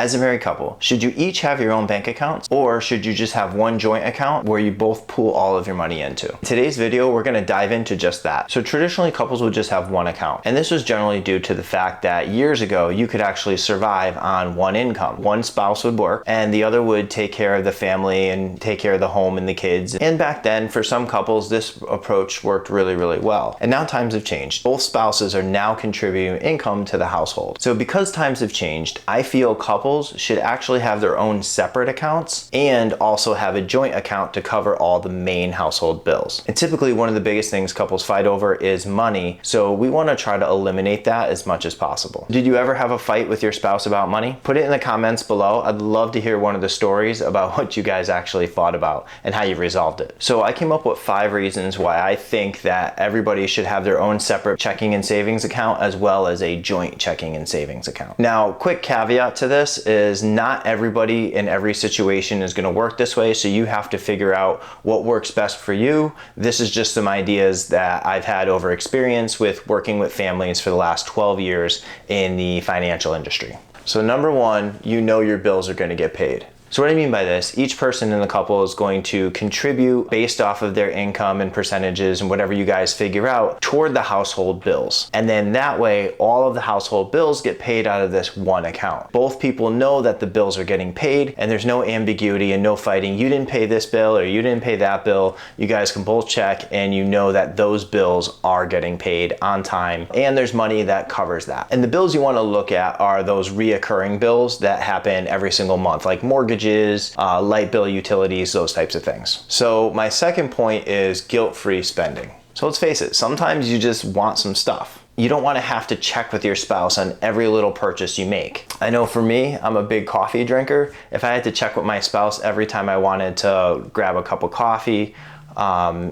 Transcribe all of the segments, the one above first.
As a married couple, should you each have your own bank accounts, or should you just have one joint account where you both pool all of your money into? In today's video, we're going to dive into just that. So traditionally, couples would just have one account. And this was generally due to the fact that years ago, you could actually survive on one income. One spouse would work and the other would take care of the family and take care of the home and the kids. And back then, for some couples, this approach worked really, really well. And now times have changed. Both spouses are now contributing income to the household. So because times have changed, I feel couples should actually have their own separate accounts and also have a joint account to cover all the main household bills. And typically one of the biggest things couples fight over is money. So we want to try to eliminate that as much as possible. Did you ever have a fight with your spouse about money? Put it in the comments below. I'd love to hear one of the stories about what you guys actually fought about and how you resolved it. So I came up with 5 reasons why I think that everybody should have their own separate checking and savings account as well as a joint checking and savings account. Now, quick caveat to this is not everybody in every situation is going to work this way, so you have to figure out what works best for you. This is just some ideas that I've had over experience with working with families for the last 12 years in the financial industry. So number 1, you know your bills are going to get paid. So what I mean by this, each person in the couple is going to contribute based off of their income and percentages and whatever you guys figure out toward the household bills. And then that way, all of the household bills get paid out of this one account. Both people know that the bills are getting paid and there's no ambiguity and no fighting. You didn't pay this bill or you didn't pay that bill. You guys can both check and you know that those bills are getting paid on time and there's money that covers that. And the bills you want to look at are those reoccurring bills that happen every single month, like mortgages, light bill, utilities, those types of things. So my second point is guilt-free spending. So let's face it, sometimes you just want some stuff. You don't want to have to check with your spouse on every little purchase you make. I know for me, I'm a big coffee drinker. If I had to check with my spouse every time I wanted to grab a cup of coffee,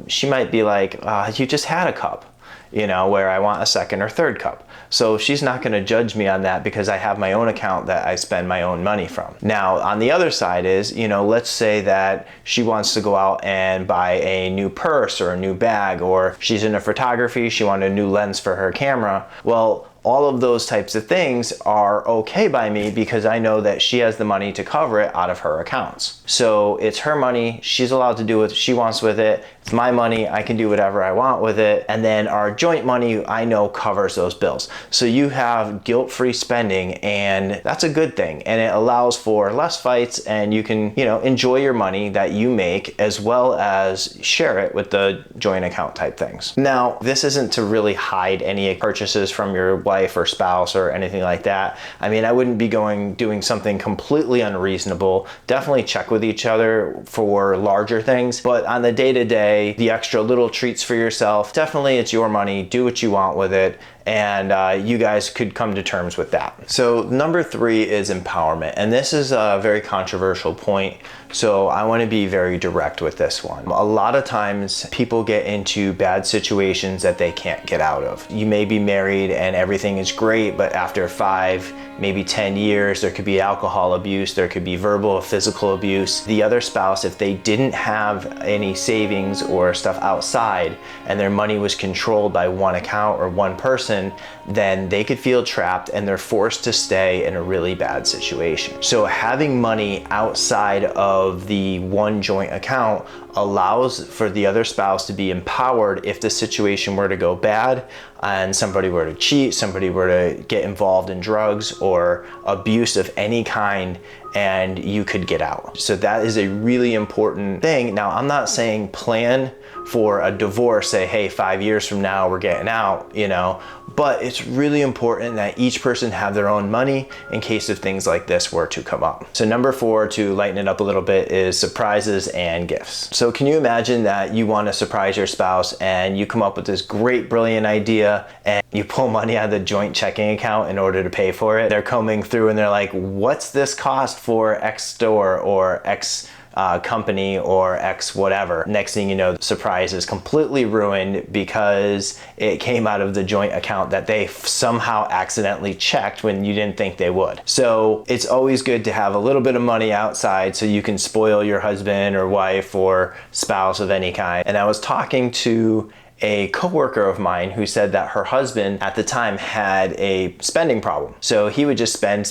she might be like, you just had a cup, you know, where I want a second or third cup. So she's not going to judge me on that because I have my own account that I spend my own money from. Now, on the other side is, you know, let's say that she wants to go out and buy a new purse or a new bag, or she's into photography, she wanted a new lens for her camera. Well, all of those types of things are okay by me because I know that she has the money to cover it out of her accounts. So it's her money, she's allowed to do what she wants with it. It's my money, I can do whatever I want with it. And then our joint money, I know, covers those bills. So you have guilt-free spending, and that's a good thing. And it allows for less fights, and you can, you know, enjoy your money that you make as well as share it with the joint account type things. Now, this isn't to really hide any purchases from your wife or spouse or anything like that. I mean, I wouldn't be doing something completely unreasonable. Definitely check with each other for larger things, but on the day-to-day, the extra little treats for yourself, definitely it's your money, do what you want with it, and you guys could come to terms with that. So number 3 is empowerment, and this is a very controversial point, so I want to be very direct with this one. A lot of times people get into bad situations that they can't get out of. You may be married and everything is great, but after 5, maybe 10 years, there could be alcohol abuse, there could be verbal or physical abuse. The other spouse, if they didn't have any savings or stuff outside and their money was controlled by one account or one person, then they could feel trapped and they're forced to stay in a really bad situation. So having money outside of the one joint account allows for the other spouse to be empowered if the situation were to go bad and somebody were to cheat, somebody were to get involved in drugs or abuse of any kind, and you could get out. So that is a really important thing. Now, I'm not saying plan for a divorce, say, hey, 5 years from now, we're getting out, you know, but it's really important that each person have their own money in case of things like this were to come up. So number 4, to lighten it up a little bit, is surprises and gifts. So can you imagine that you want to surprise your spouse and you come up with this great, brilliant idea and you pull money out of the joint checking account in order to pay for it? They're coming through and they're like, what's this cost for X store or X company or X whatever. Next thing you know, the surprise is completely ruined because it came out of the joint account that they somehow accidentally checked when you didn't think they would. So it's always good to have a little bit of money outside so you can spoil your husband or wife or spouse of any kind. And I was talking to a coworker of mine who said that her husband at the time had a spending problem. So he would just spend,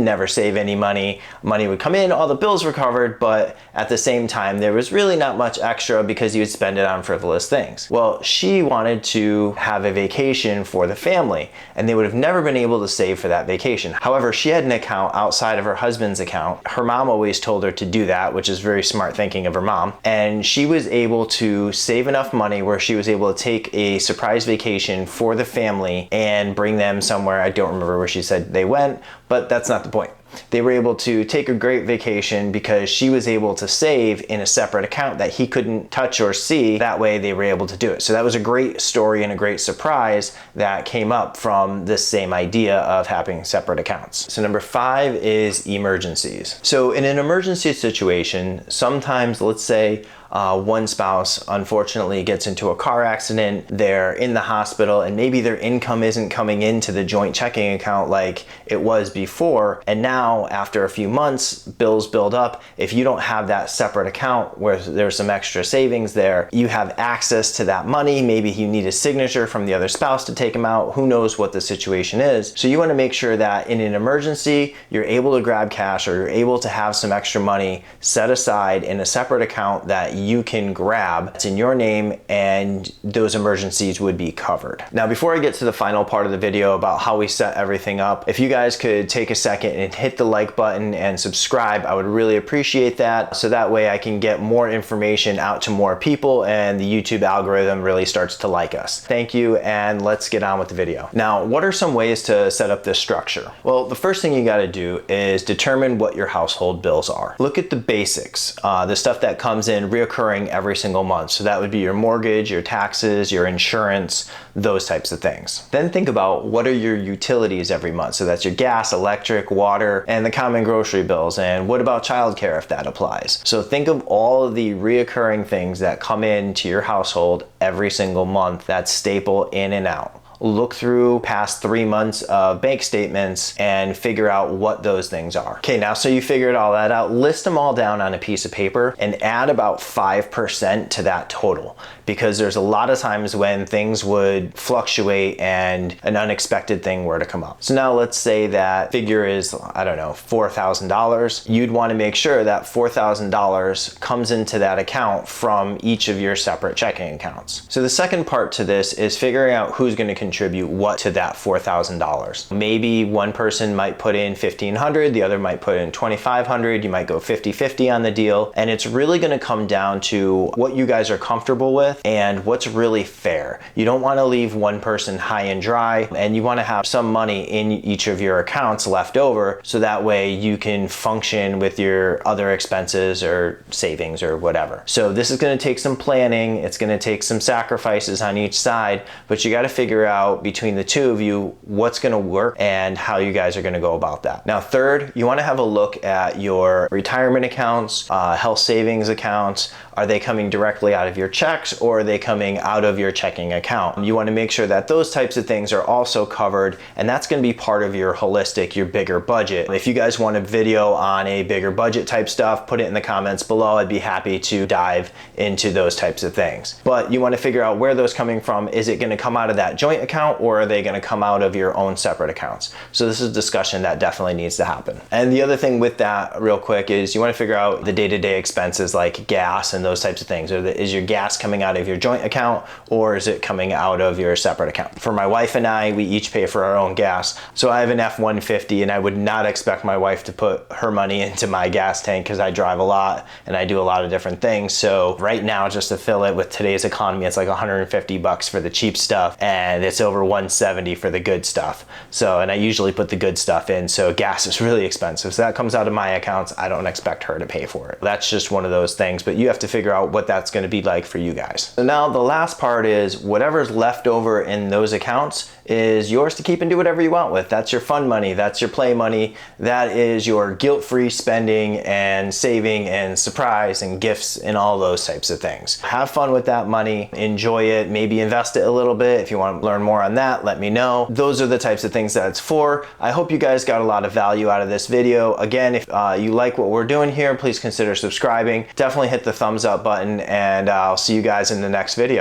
never save any money. Money would come in, all the bills were covered, but at the same time, there was really not much extra because he would spend it on frivolous things. Well, she wanted to have a vacation for the family, and they would have never been able to save for that vacation. However, she had an account outside of her husband's account. Her mom always told her to do that, which is very smart thinking of her mom. And she was able to save enough money where she was able to take a surprise vacation for the family and bring them somewhere. I don't remember where she said they went, but that's not the point. They were able to take a great vacation because she was able to save in a separate account that he couldn't touch or see. That way they were able to do it. So that was a great story and a great surprise that came up from this same idea of having separate accounts. So number 5 is emergencies. So in an emergency situation, sometimes, let's say, one spouse unfortunately gets into a car accident, they're in the hospital, and maybe their income isn't coming into the joint checking account like it was before, and now after a few months, bills build up. If you don't have that separate account where there's some extra savings there, you have access to that money. Maybe you need a signature from the other spouse to take them out. Who knows what the situation is? So you want to make sure that in an emergency, you're able to grab cash, or you're able to have some extra money set aside in a separate account that you can grab. It's in your name, and those emergencies would be covered. Now, before I get to the final part of the video about how we set everything up, if you guys could take a second and hit the like button and subscribe, I would really appreciate that. So that way I can get more information out to more people and the YouTube algorithm really starts to like us. Thank you, and let's get on with the video. Now, what are some ways to set up this structure? Well, the first thing you got to do is determine what your household bills are. Look at the basics, the stuff that comes in reoccurring every single month. So that would be your mortgage, your taxes, your insurance, those types of things. Then think about what are your utilities every month. So that's your gas, electric, water, and the common grocery bills. And what about childcare if that applies? So think of all of the reoccurring things that come into your household every single month that's staple in and out. Look through past 3 months of bank statements and figure out what those things are. Okay, now so you figured all that out, list them all down on a piece of paper and add about 5% to that total, because there's a lot of times when things would fluctuate and an unexpected thing were to come up. So now let's say that figure is, I don't know, $4,000. You'd want to make sure that $4,000 comes into that account from each of your separate checking accounts. So the second part to this is figuring out who's going to contribute what to that $4,000. Maybe one person might put in $1,500, the other might put in $2,500, you might go 50-50 on the deal, and it's really going to come down to what you guys are comfortable with and what's really fair. You don't want to leave one person high and dry, and you want to have some money in each of your accounts left over, so that way you can function with your other expenses or savings or whatever. So this is going to take some planning, it's going to take some sacrifices on each side, but you got to figure out between the two of you what's going to work and how you guys are going to go about that. Now, third, you want to have a look at your retirement accounts, health savings accounts. Are they coming directly out of your checks, or are they coming out of your checking account? You want to make sure that those types of things are also covered, and that's going to be part of your holistic, your bigger budget. If you guys want a video on a bigger budget type stuff, put it in the comments below. I'd be happy to dive into those types of things. But you want to figure out where those coming from. Is it going to come out of that joint account, or are they going to come out of your own separate accounts? So this is a discussion that definitely needs to happen. And the other thing with that real quick is you want to figure out the day-to-day expenses like gas and those types of things. Is your gas coming out of your joint account, or is it coming out of your separate account? For my wife and I, we each pay for our own gas. So I have an F-150, and I would not expect my wife to put her money into my gas tank because I drive a lot and I do a lot of different things. So right now, just to fill it with today's economy, it's like $150 for the cheap stuff, and it's over $170 for the good stuff. So, and I usually put the good stuff in, so gas is really expensive. So that comes out of my accounts. I don't expect her to pay for it. That's just one of those things, but you have to figure out what that's going to be like for you guys. So now the last part is whatever's left over in those accounts is yours to keep and do whatever you want with. That's your fun money, that's your play money, that is your guilt-free spending and saving and surprise and gifts and all those types of things. Have fun with that money, enjoy it, maybe invest it a little bit. If you want to learn more on that, let me know. Those are the types of things that it's for. I hope you guys got a lot of value out of this video. Again, if you like what we're doing here, please consider subscribing. Definitely hit the thumbs up button, and I'll see you guys in the next video.